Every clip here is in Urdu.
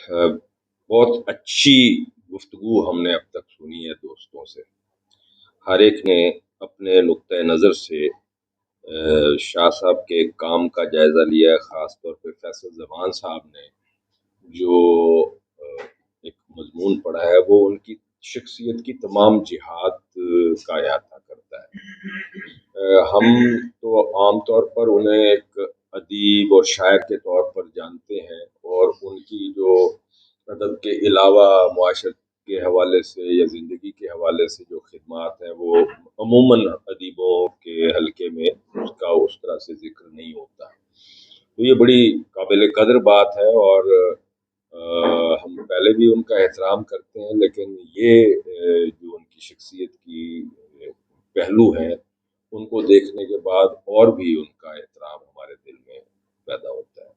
بہت اچھی گفتگو ہم نے اب تک سنی ہے دوستوں سے۔ ہر ایک نے اپنے نقطۂ نظر سے شاہ صاحب کے کام کا جائزہ لیا ہے۔ خاص طور پہ فیصل زمان صاحب نے جو ایک مضمون پڑھا ہے وہ ان کی شخصیت کی تمام جہات کا احاطہ کرتا ہے۔ ہم تو عام طور پر انہیں ایک ادیب اور شاعر کے طور پر جانتے ہیں، اور ان کی جو ادب کے علاوہ معاشرت کے حوالے سے یا زندگی کے حوالے سے جو خدمات ہیں وہ عموماً ادیبوں کے حلقے میں اس کا اس طرح سے ذکر نہیں ہوتا، تو یہ بڑی قابل قدر بات ہے، اور ہم پہلے بھی ان کا احترام کرتے ہیں، لیکن یہ جو ان کی شخصیت کی پہلو ہیں ان کو دیکھنے کے بعد اور بھی ان کا احترام ہمارے دل میں پیدا ہوتا ہے۔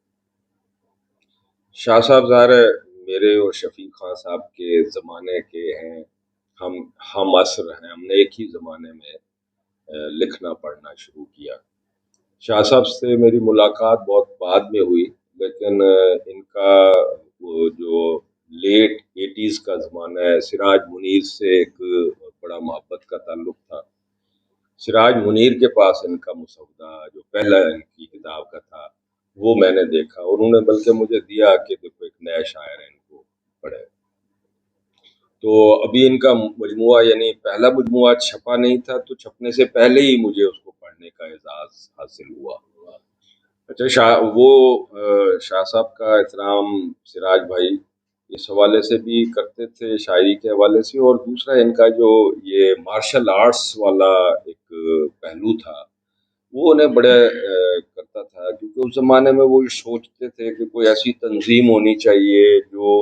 شاہ صاحب ظاہر ہے میرے اور شفیق خان صاحب کے زمانے کے ہیں، ہم عصر ہیں، ہم نے ایک ہی زمانے میں لکھنا پڑھنا شروع کیا۔ شاہ صاحب سے میری ملاقات بہت بعد میں ہوئی، لیکن ان کا وہ جو لیٹ 80s کا زمانہ ہے، سراج منیر سے ایک بڑا محبت کا تعلق تھا۔ سراج منیر کے پاس ان کا مسودہ جو پہلا ان کی کتاب کا تھا وہ میں نے دیکھا، اور انہوں نے بلکہ مجھے دیا کہ دیکھو ایک نیا شاعر ہے، ان کو پڑھے۔ تو ابھی ان کا مجموعہ یعنی پہلا مجموعہ چھپا نہیں تھا، تو چھپنے سے پہلے ہی مجھے اس کو پڑھنے کا اعزاز حاصل ہوا۔ اچھا، شاہ صاحب کا احترام سراج بھائی اس حوالے سے بھی کرتے تھے، شاعری کے حوالے سے، اور دوسرا ان کا جو یہ مارشل آرٹس والا ایک پہلو تھا وہ انہیں بڑے کرتا تھا، کیونکہ اس زمانے میں وہ سوچتے تھے کہ کوئی ایسی تنظیم ہونی چاہیے جو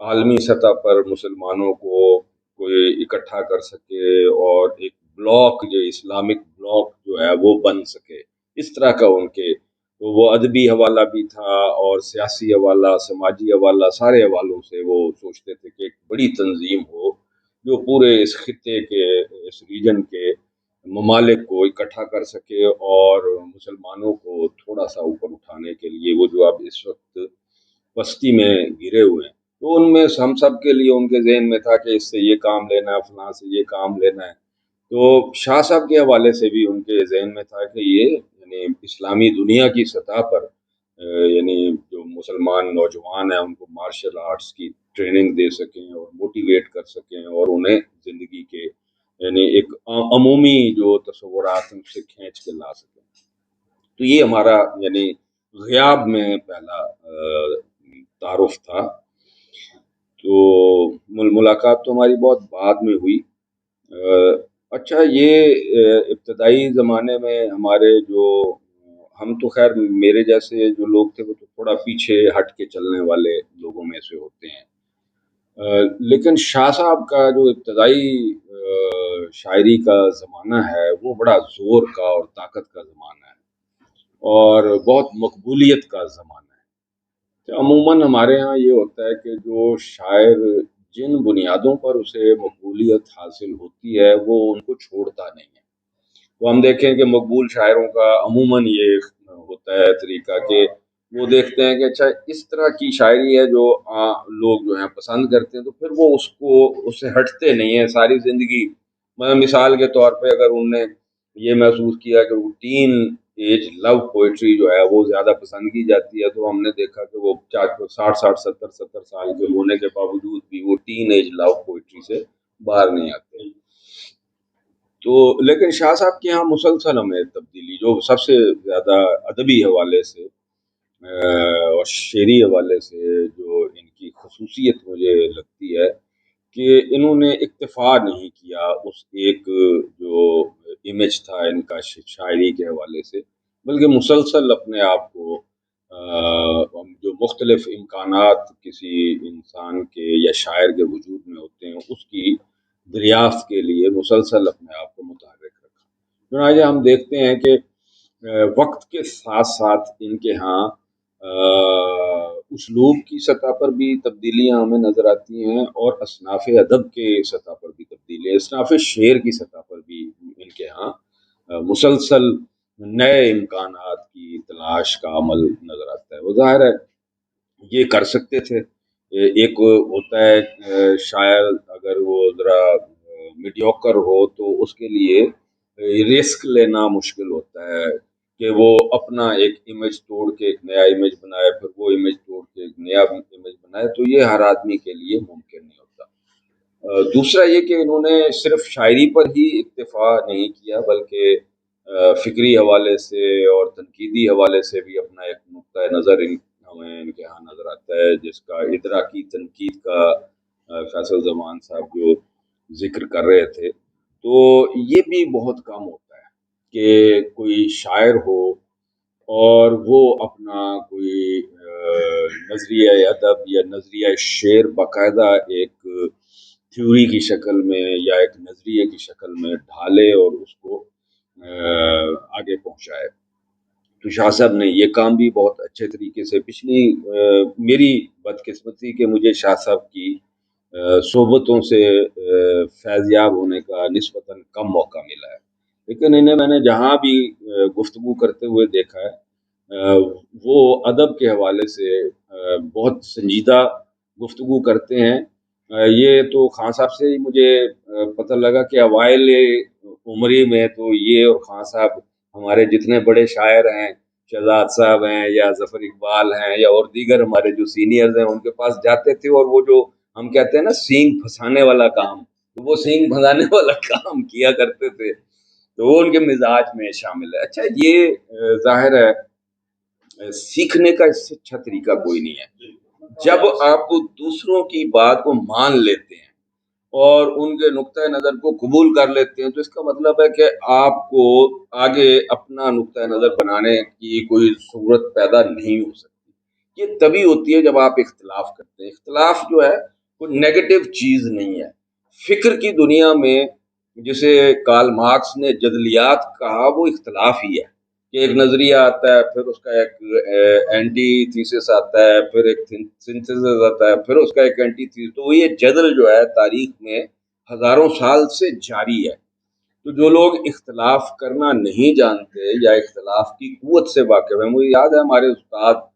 عالمی سطح پر مسلمانوں کو کوئی اکٹھا کر سکے، اور ایک بلاک جو اسلامک بلاک جو ہے وہ بن سکے، اس طرح کا ان کے تو وہ ادبی حوالہ بھی تھا، اور سیاسی حوالہ، سماجی حوالہ، سارے حوالوں سے وہ سوچتے تھے کہ ایک بڑی تنظیم ہو جو پورے اس خطے کے، اس ریجن کے ممالک کو اکٹھا کر سکے، اور مسلمانوں کو تھوڑا سا اوپر اٹھانے کے لیے، وہ جو اب اس وقت پستی میں گرے ہوئے ہیں، تو ان میں ہم سب کے لیے ان کے ذہن میں تھا کہ اس سے یہ کام لینا ہے، فلاں سے یہ کام لینا ہے۔ تو شاہ صاحب کے حوالے سے بھی ان کے ذہن میں تھا کہ یہ یعنی اسلامی دنیا کی سطح پر یعنی جو مسلمان نوجوان ہیں ان کو مارشل آرٹس کی ٹریننگ دے سکیں اور موٹیویٹ کر سکیں، اور انہیں زندگی کے یعنی ایک عمومی جو تصورات ہیں اس سے کھینچ کے لا سکیں۔ تو یہ ہمارا یعنی غیاب میں پہلا تعارف تھا۔ تو ملاقات تو ہماری بہت بعد میں ہوئی۔ اچھا، یہ ابتدائی زمانے میں ہمارے جو ہم تو خیر میرے جیسے جو لوگ تھے وہ تو تھوڑا پیچھے ہٹ کے چلنے والے لوگوں میں سے ہوتے ہیں، لیکن شاہ صاحب کا جو ابتدائی شاعری کا زمانہ ہے وہ بڑا زور کا اور طاقت کا زمانہ ہے، اور بہت مقبولیت کا زمانہ ہے۔ کہ عموماً ہمارے ہاں یہ ہوتا ہے کہ جو شاعر جن بنیادوں پر اسے مقبولیت حاصل ہوتی ہے وہ ان کو چھوڑتا نہیں ہے۔ تو ہم دیکھیں کہ مقبول شاعروں کا عموماً یہ ہوتا ہے طریقہ کہ وہ دیکھتے ہیں کہ اچھا اس طرح کی شاعری ہے جو لوگ جو ہیں پسند کرتے ہیں، تو پھر وہ اس سے ہٹتے نہیں ہیں ساری زندگی۔ مثال کے طور پہ اگر انہوں نے یہ محسوس کیا کہ روٹین ایج لو پوئٹری جو ہے وہ زیادہ پسند کی جاتی ہے، تو ہم نے دیکھا کہ وہ 60 سال کے ہونے کے باوجود بھی وہ ٹین ایج لو پوئٹری سے باہر نہیں آتے۔ تو لیکن شاہ صاحب کے یہاں مسلسل ہمیں تبدیلی جو سب سے زیادہ ادبی حوالے سے اور شعری حوالے سے جو ان کی خصوصیت مجھے لگتی ہے کہ انہوں نے اکتفا نہیں کیا اس ایک جو امیج تھا ان کا شاعری کے حوالے سے، بلکہ مسلسل اپنے آپ کو جو مختلف امکانات کسی انسان کے یا شاعر کے وجود میں ہوتے ہیں اس کی دریافت کے لیے مسلسل اپنے آپ کو متحرک رکھا۔ چنانچہ ہم دیکھتے ہیں کہ وقت کے ساتھ ساتھ ان کے ہاں اسلوب کی سطح پر بھی تبدیلیاں ہمیں نظر آتی ہیں، اور اصناف ادب کے سطح پر بھی تبدیلیاں، اصناف شعر کی سطح پر بھی ان کے ہاں مسلسل نئے امکانات کی تلاش کا عمل نظر آتا ہے۔ وہ ظاہر ہے یہ کر سکتے تھے، ایک ہوتا ہے شاعر اگر وہ ذرا میڈیوکر ہو تو اس کے لیے رسک لینا مشکل ہوتا ہے کہ وہ اپنا ایک امیج توڑ کے ایک نیا امیج بنائے، پھر وہ امیج توڑ کے ایک نیا امیج بنائے، تو یہ ہر آدمی کے لیے ممکن نہیں ہوتا۔ دوسرا یہ کہ انہوں نے صرف شاعری پر ہی اکتفا نہیں کیا، بلکہ فکری حوالے سے اور تنقیدی حوالے سے بھی اپنا ایک نقطۂ نظر ہمیں ان کے ہاں نظر آتا ہے، جس کا ادراکی تنقید کا فیصل زمان صاحب جو ذکر کر رہے تھے۔ تو یہ بھی بہت کم ہوتا ہے کہ کوئی شاعر ہو اور وہ اپنا کوئی نظریہ ادب یا نظریہ شعر باقاعدہ ایک تھیوری کی شکل میں یا ایک نظریے کی شکل میں ڈھالے اور اس کو آگے پہنچائے۔ تو شاہ صاحب نے یہ کام بھی بہت اچھے طریقے سے پچھلی میری بدقسمتی کہ مجھے شاہ صاحب کی صحبتوں سے فیضیاب ہونے کا نسبتاً کم موقع ملا ہے، لیکن انہیں میں نے جہاں بھی گفتگو کرتے ہوئے دیکھا ہے وہ ادب کے حوالے سے بہت سنجیدہ گفتگو کرتے ہیں۔ یہ تو خان صاحب سے ہی مجھے پتہ لگا کہ اوائل عمری میں تو یہ اور خان صاحب ہمارے جتنے بڑے شاعر ہیں، شہزاد صاحب ہیں یا ظفر اقبال ہیں یا اور دیگر ہمارے جو سینئرز ہیں، ان کے پاس جاتے تھے اور وہ جو ہم کہتے ہیں نا سینگ پھنسانے والا کام، وہ سینگ پھنسانے والا کام کیا کرتے تھے، تو وہ ان کے مزاج میں شامل ہے۔ اچھا یہ ظاہر ہے سیکھنے کا اس سے اچھا طریقہ کوئی نہیں ہے۔ جب آپ دوسروں کی بات کو مان لیتے ہیں اور ان کے نقطۂ نظر کو قبول کر لیتے ہیں تو اس کا مطلب ہے کہ آپ کو آگے اپنا نقطۂ نظر بنانے کی کوئی صورت پیدا نہیں ہو سکتی۔ یہ تبھی ہوتی ہے جب آپ اختلاف کرتے ہیں۔ اختلاف جو ہے کوئی نیگیٹو چیز نہیں ہے۔ فکر کی دنیا میں جسے کارل مارکس نے جدلیات کہا، وہ اختلاف ہی ہے کہ ایک نظریہ آتا ہے، پھر اس کا ایک اینٹی تھیسس آتا ہے، پھر ایک سنتھسس آتا ہے، پھر اس کا ایک اینٹی تھیسس، تو یہ جدل جو ہے تاریخ میں ہزاروں سال سے جاری ہے۔ تو جو لوگ اختلاف کرنا نہیں جانتے یا اختلاف کی قوت سے واقف ہیں، مجھے یاد ہے ہمارے استاد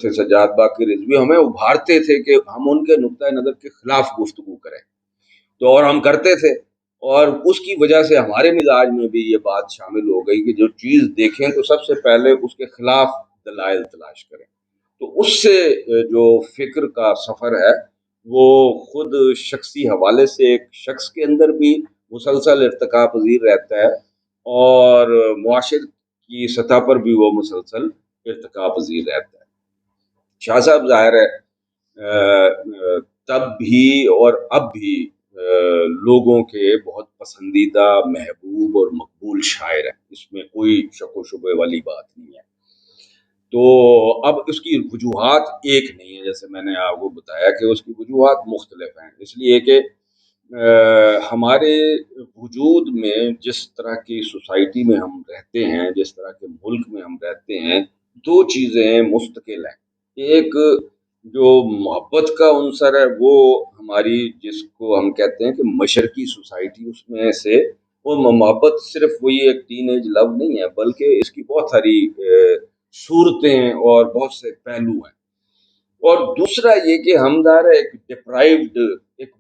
تھے سجاد باقی رضوی، ہمیں ابھارتے تھے کہ ہم ان کے نقطۂ نظر کے خلاف گفتگو کریں، تو اور ہم کرتے تھے، اور اس کی وجہ سے ہمارے مزاج میں بھی یہ بات شامل ہو گئی کہ جو چیز دیکھیں تو سب سے پہلے اس کے خلاف دلائل تلاش کریں۔ تو اس سے جو فکر کا سفر ہے وہ خود شخصی حوالے سے ایک شخص کے اندر بھی مسلسل ارتقا پذیر رہتا ہے اور معاشر کی سطح پر بھی وہ مسلسل ارتقا پذیر رہتا ہے۔ شاہ صاحب ظاہر ہے تب بھی اور اب بھی لوگوں کے بہت پسندیدہ، محبوب اور مقبول شاعر ہیں، اس میں کوئی شک و شبے والی بات نہیں ہے۔ تو اب اس کی وجوہات ایک نہیں ہے، جیسے میں نے آپ کو بتایا کہ اس کی وجوہات مختلف ہیں، اس لیے کہ ہمارے وجود میں جس طرح کی سوسائٹی میں ہم رہتے ہیں، جس طرح کے ملک میں ہم رہتے ہیں، دو چیزیں مستقل ہیں۔ ایک جو محبت کا عنصر ہے وہ ہماری جس کو ہم کہتے ہیں کہ مشرقی سوسائٹی، اس میں سے وہ محبت صرف وہی ایک ٹین ایج لو نہیں ہے، بلکہ اس کی بہت ساری صورتیں اور بہت سے پہلو ہیں۔ اور دوسرا یہ کہ ہم ظاہر ایک ڈپرائیوڈ ایک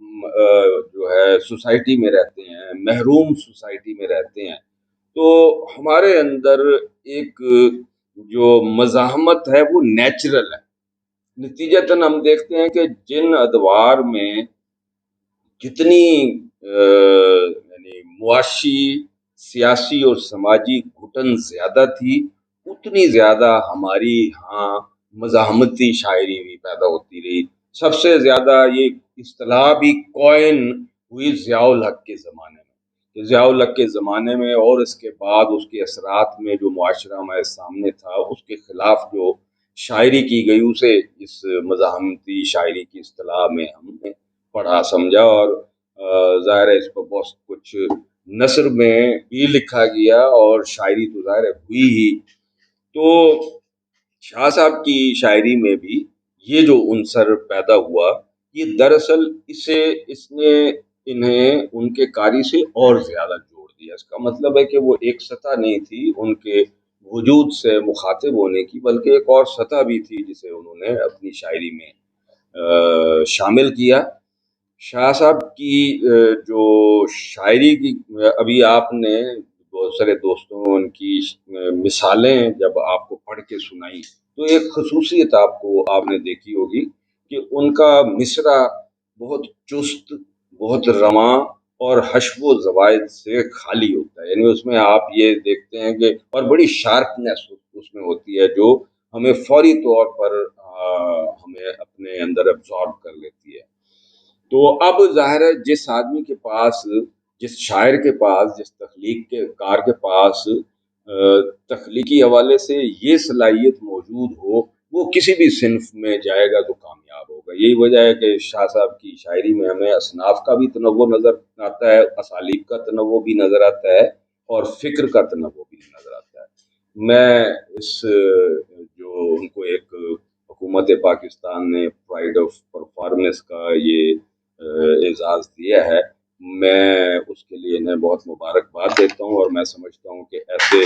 جو ہے سوسائٹی میں رہتے ہیں، محروم سوسائٹی میں رہتے ہیں، تو ہمارے اندر ایک جو مزاحمت ہے وہ نیچرل ہے۔ نتیجتاً ہم دیکھتے ہیں کہ جن ادوار میں جتنی یعنی معاشی، سیاسی اور سماجی گھٹن زیادہ تھی، اتنی زیادہ ہماری ہاں مزاحمتی شاعری بھی پیدا ہوتی رہی۔ سب سے زیادہ یہ اصطلاح بھی کوئن ہوئی ضیاء الحق کے زمانے میں، ضیاء الحق کے زمانے میں، اور اس کے بعد اس کے اثرات میں جو معاشرہ ہمارے سامنے تھا اس کے خلاف جو شاعری کی گئی، اسے اس مزاحمتی شاعری کی اصطلاح میں ہم نے پڑھا سمجھا، اور ظاہر ہے اس پر بہت کچھ نثر میں بھی لکھا گیا اور شاعری تو ظاہر ہوئی ہی۔ تو شاہ صاحب کی شاعری میں بھی یہ جو عنصر پیدا ہوا، یہ دراصل اس نے انہیں ان کے قاری سے اور زیادہ جوڑ دیا۔ اس کا مطلب ہے کہ وہ ایک سطح نہیں تھی ان کے وجود سے مخاطب ہونے کی، بلکہ ایک اور سطح بھی تھی جسے انہوں نے اپنی شاعری میں شامل کیا۔ شاہ صاحب کی جو شاعری کی ابھی آپ نے بہت سارے دوستوں ان کی مثالیں جب آپ کو پڑھ کے سنائی تو ایک خصوصیت آپ نے دیکھی ہوگی کہ ان کا مصرع بہت چست، بہت رواں اور حشو و زوائد سے خالی ہوتا ہے، یعنی اس میں آپ یہ دیکھتے ہیں کہ اور بڑی شارپنیس اس میں ہوتی ہے جو ہمیں فوری طور پر ہمیں اپنے اندر ابزارب کر لیتی ہے۔ تو اب ظاہر ہے جس آدمی کے پاس، جس شاعر کے پاس، جس تخلیق کے کار کے پاس تخلیقی حوالے سے یہ صلاحیت موجود ہو وہ کسی بھی صنف میں جائے گا تو کامیاب ہوگا۔ یہی وجہ ہے کہ شاہ صاحب کی شاعری میں ہمیں اصناف کا بھی تنوع نظر آتا ہے، اسالیب کا تنوع بھی نظر آتا ہے اور فکر کا تنوع بھی نظر آتا ہے۔ میں اس جو ان کو ایک حکومت پاکستان نے پرائڈ آف پرفارمنس کا یہ اعزاز دیا ہے، میں اس کے لیے انہیں بہت مبارکباد دیتا ہوں، اور میں سمجھتا ہوں کہ ایسے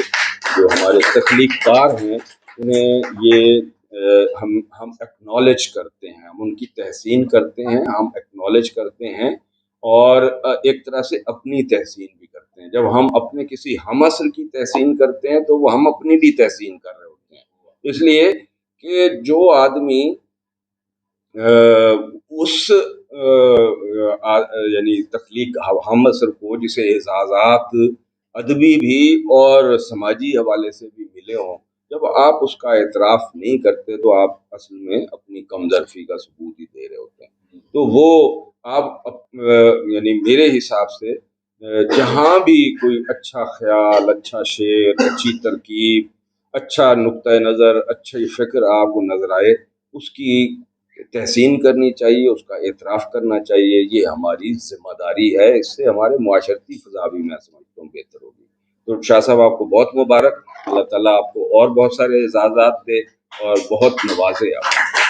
جو ہمارے تخلیق کار ہیں انہیں یہ ہم ایکنالج کرتے ہیں، ہم ان کی تحسین کرتے ہیں، ہم ایکنالج کرتے ہیں اور ایک طرح سے اپنی تحسین بھی کرتے ہیں۔ جب ہم اپنے کسی ہم عصر کی تحسین کرتے ہیں تو وہ ہم اپنی بھی تحسین کر رہے ہوتے ہیں، اس لیے کہ جو آدمی اس یعنی تخلیق ہم عصر کو جسے اعزازات ادبی بھی اور سماجی حوالے سے بھی ملے ہوں، جب آپ اس کا اعتراف نہیں کرتے تو آپ اصل میں اپنی کم ظرفی کا ثبوت ہی دے رہے ہوتے ہیں۔ تو وہ آپ یعنی میرے حساب سے جہاں بھی کوئی اچھا خیال، اچھا شعر، اچھی ترکیب، اچھا نقطۂ نظر، اچھی فکر آپ کو نظر آئے اس کی تحسین کرنی چاہیے، اس کا اعتراف کرنا چاہیے، یہ ہماری ذمہ داری ہے، اس سے ہمارے معاشرتی فضا بھی میں سمجھتا ہوں بہتر ہوگی۔ تو شاہ صاحب آپ کو بہت مبارک، اللہ تعالیٰ آپ کو اور بہت سارے اعزازات دے اور بہت نوازے آپ کو۔